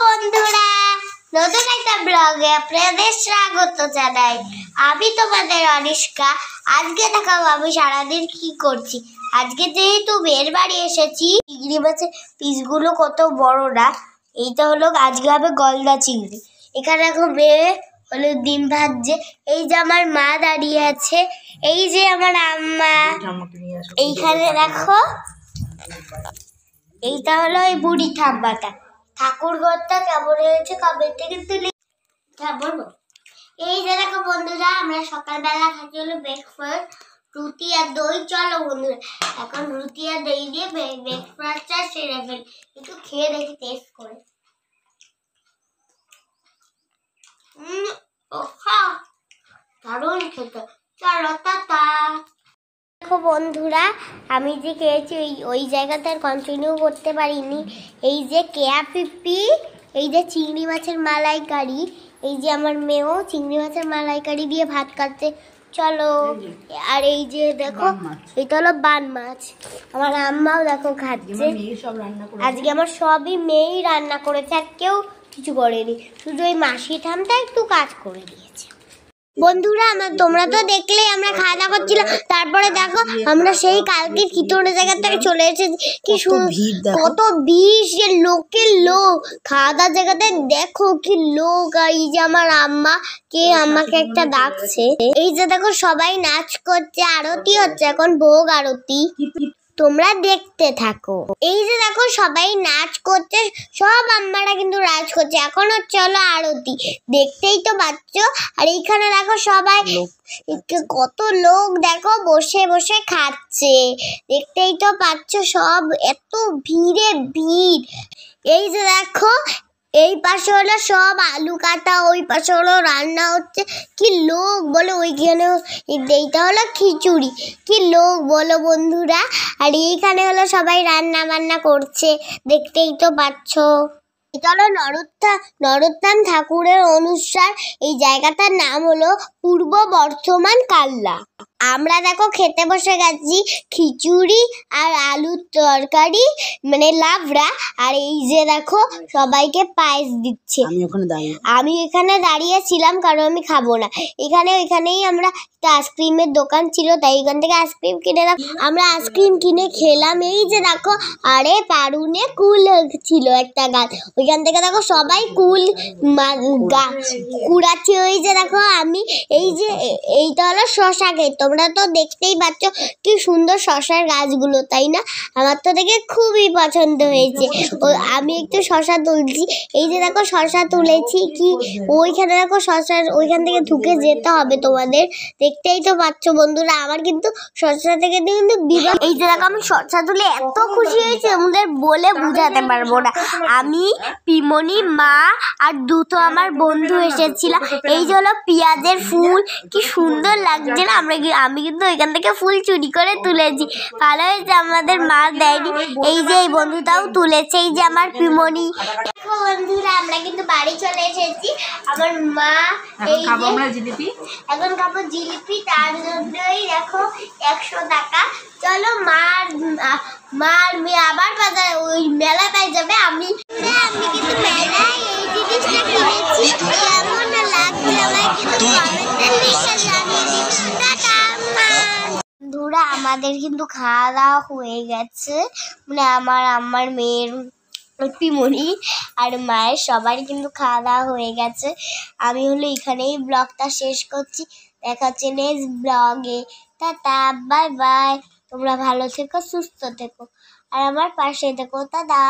বন্ধুরা, নতুন একটা ব্লগে আপনাদের স্বাগত জানাই। আমি তোমাদের অনুষ্কা। আজকে দেখাবো আমি সারাদিন কি করছি। আজকে যেহেতু মেয়ের বাড়ি এসেছি, চিংড়ি মাছের পিসগুলো কত বড় না। এইটা হলো আজকে হবে গলদা চিংড়ি। এখানে এখন মেয়ে হলো ডিম ভাজছে। এই যে আমার মা দাঁড়িয়ে আছে, এই যে আমার আম্মা। এইখানে দেখো, এইটা হলো ওই বুড়ি ঠাম্মাটা। ঠাকুর ঘরটা কেমন হয়েছে কমেন্টে কিন্তু বলবো। এই যে দেখো বন্ধুরা, আমরা সকালবেলা খাচ্ছি হলো ব্রেকফাস্ট, রুটি আর দই। চলো বন্ধুরা, এখন রুটি আর দই দিয়ে ব্রেকফাস্টটা সেরে ফেলি। একটু খেয়ে দেখি টেস্ট করে। দারুণ খেতে। চলো টাটা। দেখো বন্ধুরা, আমি যে খেয়েছি ওই জায়গাটা আর কন্টিনিউ করতে পারিনি। এই যে কেয়া পিপি, এই যে চিংড়ি মাছের মালাইকারি, এই যে আমার মেয়েও চিংড়ি মাছের মালাইকারি দিয়ে ভাত খাচ্ছে। চলো। আর এই যে দেখো, এটা হলো বান মাছ। আমার আম্মাও দেখো খাচ্ছে। আজকে আমার সবই মেয়েই রান্না করেছে, আর কেউ কিছু করেনি, শুধু ওই মাসি ঠামটা একটু কাজ করে দিয়েছে। বন্ধুরা, তোমরা তো দেখলে আমরা খাওয়া দাওয়া করছিলাম। তারপরে দেখো, আমরা সেই কালকে কিতোড়ে জায়গা থেকে চলে এসেছি। কি কত ভিড়, যে লোকের লোক। খাওয়া দাওয়ার জায়গাতে দেখো কি লোক। আর এই যে আমার আম্মা কে আমাকে একটা ডাকছে। এই যে দেখো, সবাই নাচ করছে, আরতি হচ্ছে এখন, ভোগ আরতি। তোমরা দেখতে থাকো। এই যে দেখো, সবাই নাচ করছে, সব আম্মারা কিন্তু নাচ করছে। এখন হচ্ছে হলো আরতি, দেখতেই তো পাচ্ছ। আর এইখানে দেখো সবাই কত লোক দেখো বসে বসে খাচ্ছে, দেখতেই তো পাচ্ছ। সব এত ভিড়ে ভিড়। এই যে দেখো, এই পাশে হলো সব আলু কাটা, ওই পাশে হলো রান্না হচ্ছে। কি লোক বলো ওইখানে। এইটা হলো খিচুড়ি। কি লোক বলো বন্ধুরা। আর এইখানে হলো সবাই রান্না বান্না করছে, দেখতেই তো পাচ্ছ। এটা হলো নরোত্তম ঠাকুরের অনুষ্ঠান। এই জায়গাটার নাম হলো পূর্ব বর্ধমান কাল্লা। আমরা দেখো খেতে বসে গেছি, খিচুড়ি আর আলুর তরকারি, মানে লাবড়া। আর এই যে দেখো, সবাইকে পায়েস দিচ্ছে। আমি এখানে দাঁড়িয়েছিলাম, কারণ আমি খাবো না। এখানেই আমরা আইসক্রিমের দোকান ছিল, তাই এখান থেকে আইসক্রিম কিনে আমরা আইসক্রিম কিনে খেলাম। এই যে দেখো, আরে পারুনে কুল ছিল একটা গাছ, ওইখান থেকে দেখো সবাই কুল কুড়াচ্ছে। ওই যে দেখো, আমি এই যে এইটা হলো শশা ক্ষেত। তোমরা তো দেখতেই পাচ্ছ কি সুন্দর শশার গাছগুলো, তাই না? আমার তো দেখে খুবই পছন্দ হয়েছে। আমি একটু শশা তুলছি। এই যে দেখো, শশা তুলেছি। কি ওইখানে দেখো, শশার ওইখান থেকে ঢুকে যেতে হবে তোমাদের, দেখতেই তো পাচ্ছ বন্ধুরা। আমার কিন্তু শশা থেকে কিন্তু বিরাট। এই যে দেখো, আমি শশা তুলে এত খুশি হয়েছে, আমাদের বলে বুঝাতে পারবো না। আমি, পিমনি, মা আর দুটো আমার বন্ধু এসেছিলাম। এই যে হলো পেঁয়াজের ফুল, কি সুন্দর লাগছে না। আমি কিন্তু ওইখান থেকে ফুল চুরি করে তুলেছি। ভালো হয়েছে, আমাদের মা দেয়নি। এই যে এই বন্ধুটাও তুলেছে, এই যে আমার পিমনি। দেখো বন্ধুরা, আমরা কিন্তু বাড়ি চলে এসেছি। আমার মা এই এখন খাবো জিলিপি, তার জন্যই দেখো 100 টাকা। চলো, মার মেয়ে আবার বাজারে ওই মেলাটায় যাবে। আমি কিন্তু মেলায় এই জিনিসটা কিনেছি। কেমন লাগছে আমার কিন্তু কমেন্টে লিখে জানিয়ে দিন। টাটা। বন্ধুরা, আমাদের কিন্তু খাওয়া দাওয়া হয়ে গেছে, মানে আমার মেয়ের, পিমনি আর মায়ের সবারই কিন্তু খাওয়া দাওয়া হয়ে গেছে। আমি হলো এখানেই ব্লগটা শেষ করছি। দেখা হচ্ছে নেক্সট ব্লগে। Tata, bye bye. তোমরা ভালো থেকো, সুস্থ থেকো, আর আমার পাশে থেকো। টাটা।